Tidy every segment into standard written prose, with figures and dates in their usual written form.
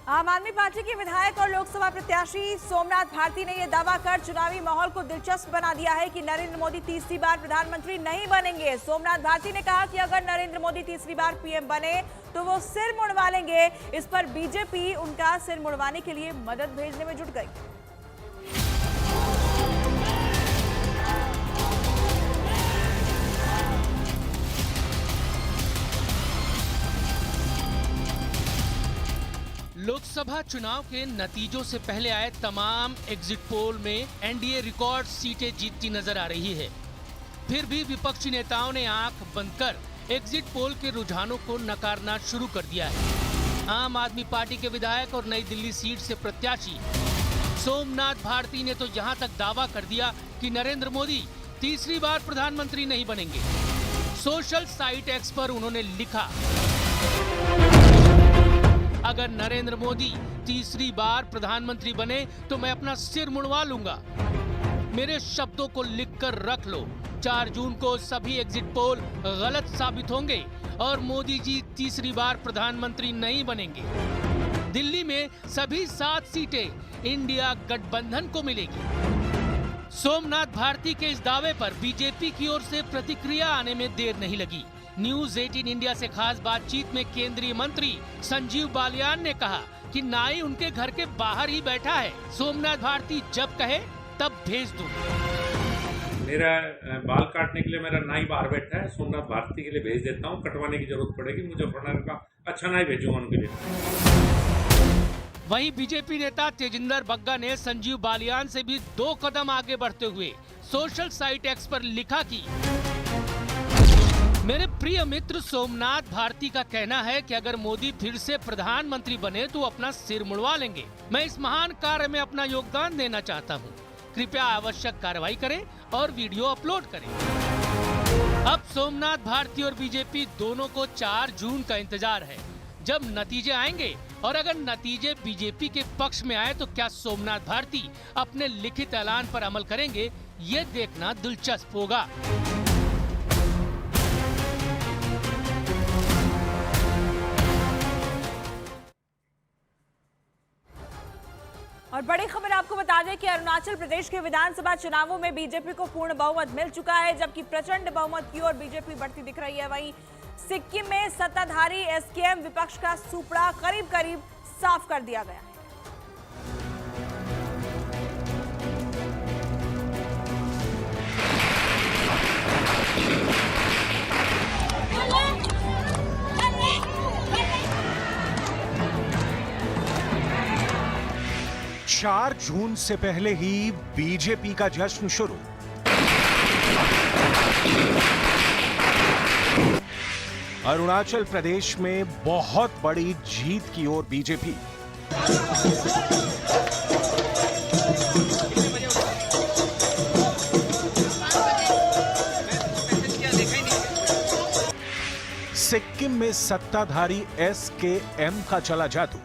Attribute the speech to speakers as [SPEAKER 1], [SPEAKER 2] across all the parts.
[SPEAKER 1] आम आदमी पार्टी के विधायक और लोकसभा प्रत्याशी सोमनाथ भारती ने यह दावा कर चुनावी माहौल को दिलचस्प बना दिया है कि नरेंद्र मोदी तीसरी बार प्रधानमंत्री नहीं बनेंगे। सोमनाथ भारती ने कहा कि अगर नरेंद्र मोदी तीसरी बार पीएम बने तो वो सिर मुड़वा लेंगे। इस पर बीजेपी उनका सिर मुड़वाने के लिए मदद भेजने में जुट गई।
[SPEAKER 2] लोकसभा चुनाव के नतीजों से पहले आए तमाम एग्जिट पोल में एनडीए रिकॉर्ड सीटें जीतती नजर आ रही है। फिर भी विपक्षी नेताओं ने आंख बंद कर एग्जिट पोल के रुझानों को नकारना शुरू कर दिया है। आम आदमी पार्टी के विधायक और नई दिल्ली सीट से प्रत्याशी सोमनाथ भारती ने तो यहां तक दावा कर दिया कि नरेंद्र मोदी तीसरी बार प्रधानमंत्री नहीं बनेंगे। सोशल साइट एक्स पर उन्होंने लिखा, अगर नरेंद्र मोदी तीसरी बार प्रधानमंत्री बने तो मैं अपना सिर मुड़वा लूंगा। मेरे शब्दों को लिखकर रख लो। 4 जून को सभी एग्जिट पोल गलत साबित होंगे और मोदी जी तीसरी बार प्रधानमंत्री नहीं बनेंगे। दिल्ली में सभी 7 सीटें इंडिया गठबंधन को मिलेगी। सोमनाथ भारती के इस दावे पर बीजेपी की ओर से प्रतिक्रिया आने में देर नहीं लगी। न्यूज 18 इंडिया से खास बातचीत में केंद्रीय मंत्री संजीव बालियान ने कहा कि नाई उनके घर के बाहर ही बैठा है। सोमनाथ भारती जब कहे तब भेज दूं।
[SPEAKER 3] मेरा बाल काटने के लिए मेरा नाई बाहर बैठा है, सोमनाथ भारती के लिए भेज देता हूं। कटवाने की जरूरत पड़ेगी, मुजफ्फरनगर का अच्छा नाई भेजूंगा उनके लिए।
[SPEAKER 2] वहीं बीजेपी नेता तेजिंदर बग्गा ने संजीव बालियान से भी 2 कदम आगे बढ़ते हुए सोशल साइट एक्स पर लिखा कि मेरे प्रिय मित्र सोमनाथ भारती का कहना है कि अगर मोदी फिर से प्रधानमंत्री बने तो अपना सिर मुड़वा लेंगे। मैं इस महान कार्य में अपना योगदान देना चाहता हूं। कृपया आवश्यक कार्रवाई करें और वीडियो अपलोड करें। अब सोमनाथ भारती और बीजेपी दोनों को 4 जून का इंतजार है, जब नतीजे आएंगे। और अगर नतीजे बीजेपी के पक्ष में आए तो क्या सोमनाथ भारती अपने लिखित ऐलान पर अमल करेंगे, ये देखना दिलचस्प होगा।
[SPEAKER 1] और बड़ी खबर आपको बता दें कि अरुणाचल प्रदेश के विधानसभा चुनावों में बीजेपी को पूर्ण बहुमत मिल चुका है, जबकि प्रचंड बहुमत की ओर बीजेपी बढ़ती दिख रही है। वहीं सिक्किम में सत्ताधारी एसकेएम विपक्ष का सुपड़ा करीब करीब साफ कर दिया गया है।
[SPEAKER 4] चार जून से पहले ही बीजेपी का जश्न शुरू। अरुणाचल प्रदेश में बहुत बड़ी जीत की ओर बीजेपी। सिक्किम में सत्ताधारी एसकेएम का चला जादू।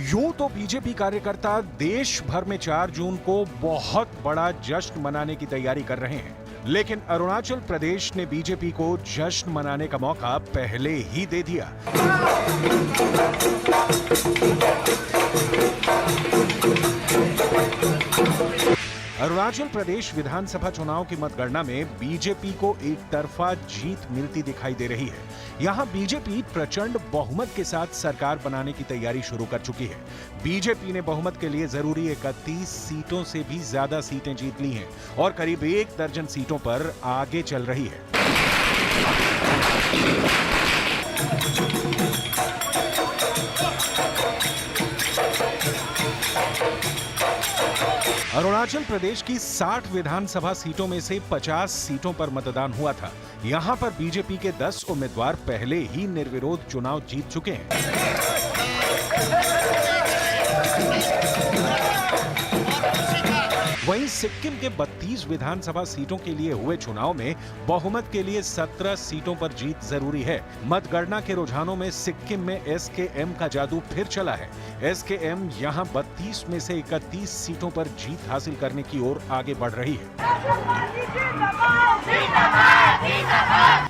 [SPEAKER 4] यूं तो बीजेपी कार्यकर्ता देश भर में 4 जून को बहुत बड़ा जश्न मनाने की तैयारी कर रहे हैं, लेकिन अरुणाचल प्रदेश ने बीजेपी को जश्न मनाने का मौका पहले ही दे दिया। अरुणाचल प्रदेश विधानसभा चुनाव की मतगणना में बीजेपी को एक तरफा जीत मिलती दिखाई दे रही है। यहां बीजेपी प्रचंड बहुमत के साथ सरकार बनाने की तैयारी शुरू कर चुकी है। बीजेपी ने बहुमत के लिए जरूरी 31 सीटों से भी ज्यादा सीटें जीत ली हैं और करीब 1 दर्जन सीटों पर आगे चल रही है। अरुणाचल प्रदेश की 60 विधानसभा सीटों में से 50 सीटों पर मतदान हुआ था। यहां पर बीजेपी के 10 उम्मीदवार पहले ही निर्विरोध चुनाव जीत चुके हैं। वहीं सिक्किम के 32 विधानसभा सीटों के लिए हुए चुनाव में बहुमत के लिए 17 सीटों पर जीत जरूरी है। मतगणना के रुझानों में सिक्किम में एसकेएम का जादू फिर चला है। एसकेएम यहां 32 में से 31 सीटों पर जीत हासिल करने की ओर आगे बढ़ रही है।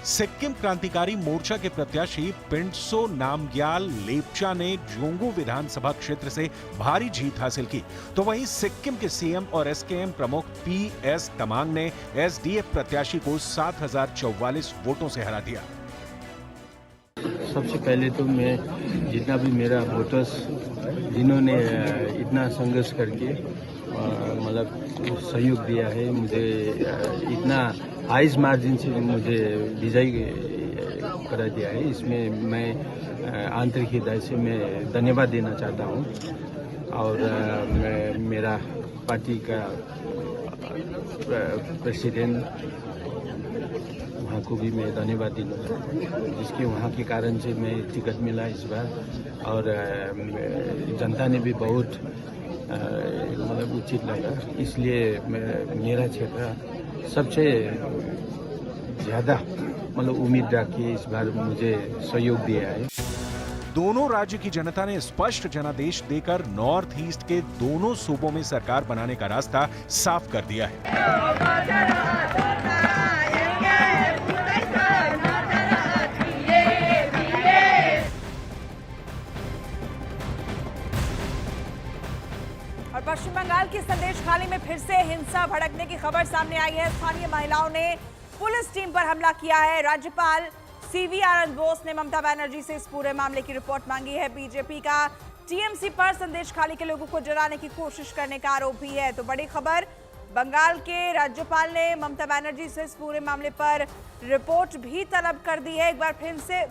[SPEAKER 4] सिक्किम क्रांतिकारी मोर्चा के प्रत्याशी पिंटसो नामग्याल लेप्चा ने जोंगू विधानसभा क्षेत्र से भारी जीत हासिल की, तो वहीं सिक्किम के सीएम और एसकेएम प्रमुख पीएस तमांग ने एसडीएफ प्रत्याशी को 7044 वोटों से हरा दिया।
[SPEAKER 5] सबसे पहले तो मैं जितना भी मेरा वोटर्स जिन्होंने इतना संघर्ष करके मतलब सहयोग दिया है, मुझे इतना हाईएस्ट मार्जिन से मुझे विजयी करा दिया है, इसमें मैं आंतरिक हृदय से मैं धन्यवाद देना चाहता हूँ। और मेरा पार्टी का प्रेसिडेंट वहाँ को भी मैं धन्यवाद देना चाहता हूँ, जिसके वहाँ के कारण से मैं टिकट मिला इस बार। और जनता ने भी बहुत मतलब उचित लगा, इसलिए मेरा क्षेत्र सबसे ज़्यादा मतलब उम्मीद रख के इस बार मुझे सहयोग दिया है।
[SPEAKER 4] दोनों राज्य की जनता ने स्पष्ट जनादेश देकर नॉर्थ ईस्ट के दोनों सूबों में सरकार बनाने का रास्ता साफ कर दिया है।
[SPEAKER 1] और पश्चिम बंगाल की संदेश खाली में फिर से हिंसा भड़कने की खबर सामने आई है। स्थानीय महिलाओं ने पुलिस टीम पर हमला किया है। राज्यपाल सीवी आनंद बोस ने ममता बनर्जी से इस पूरे मामले की रिपोर्ट मांगी है। बीजेपी का टीएमसी पर संदेश खाली के लोगों को डराने की कोशिश करने का आरोप भी है। तो बड़ी खबर, बंगाल के राज्यपाल ने ममता बनर्जी से इस पूरे मामले पर रिपोर्ट भी तलब कर दी है। एक बार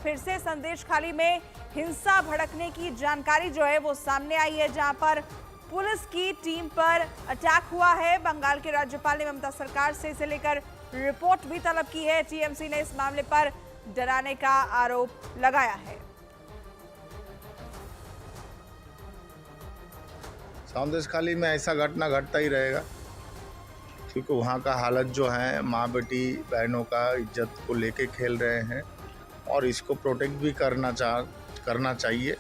[SPEAKER 1] फिर से संदेश खाली में हिंसा भड़कने की जानकारी जो है वो सामने आई है, जहां पर पुलिस की टीम पर अटैक हुआ है। बंगाल के राज्यपाल ने ममता सरकार से इसे लेकर रिपोर्ट भी तलब की है। टीएमसी ने इस मामले पर डराने का आरोप लगाया है।
[SPEAKER 6] संदेश खाली में ऐसा घटना घटता ही रहेगा, क्योंकि वहाँ का हालत जो है माँ बेटी बहनों का इज्जत को लेके खेल रहे हैं और इसको प्रोटेक्ट भी करना चाहिए।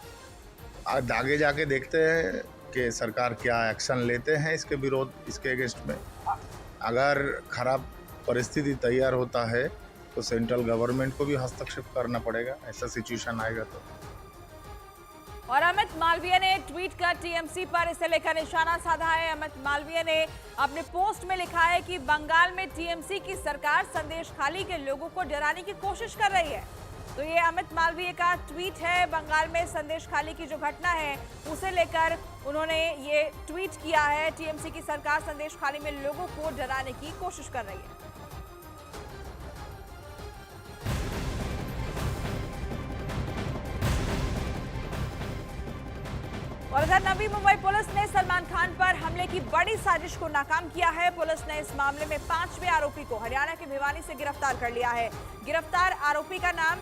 [SPEAKER 6] आज आगे जाके देखते हैं कि सरकार क्या एक्शन लेते हैं इसके विरोध, इसके अगेंस्ट में। अगर खराब परिस्थिति तैयार होता है तो सेंट्रल गवर्नमेंट को भी हस्तक्षेप करना पड़ेगा, ऐसा सिचुएशन आएगा तो।
[SPEAKER 1] और अमित मालवीय ने ट्वीट कर टीएमसी पर इसे लेकर निशाना साधा है। अमित मालवीय ने अपने पोस्ट में लिखा है कि बंगाल में टीएमसी की सरकार संदेश खाली के लोगों को डराने की कोशिश कर रही है। तो ये अमित मालवीय का ट्वीट है। बंगाल में संदेश खाली की जो घटना है उसे लेकर उन्होंने ये ट्वीट किया है। टीएमसी की सरकार संदेश खाली में लोगों को डराने की कोशिश कर रही है। और इधर नवी मुंबई पुलिस ने सलमान खान पर हमले की बड़ी साजिश को नाकाम किया है। पुलिस ने इस मामले में 5वें आरोपी को हरियाणा के भिवानी से गिरफ्तार कर लिया है। गिरफ्तार आरोपी का नाम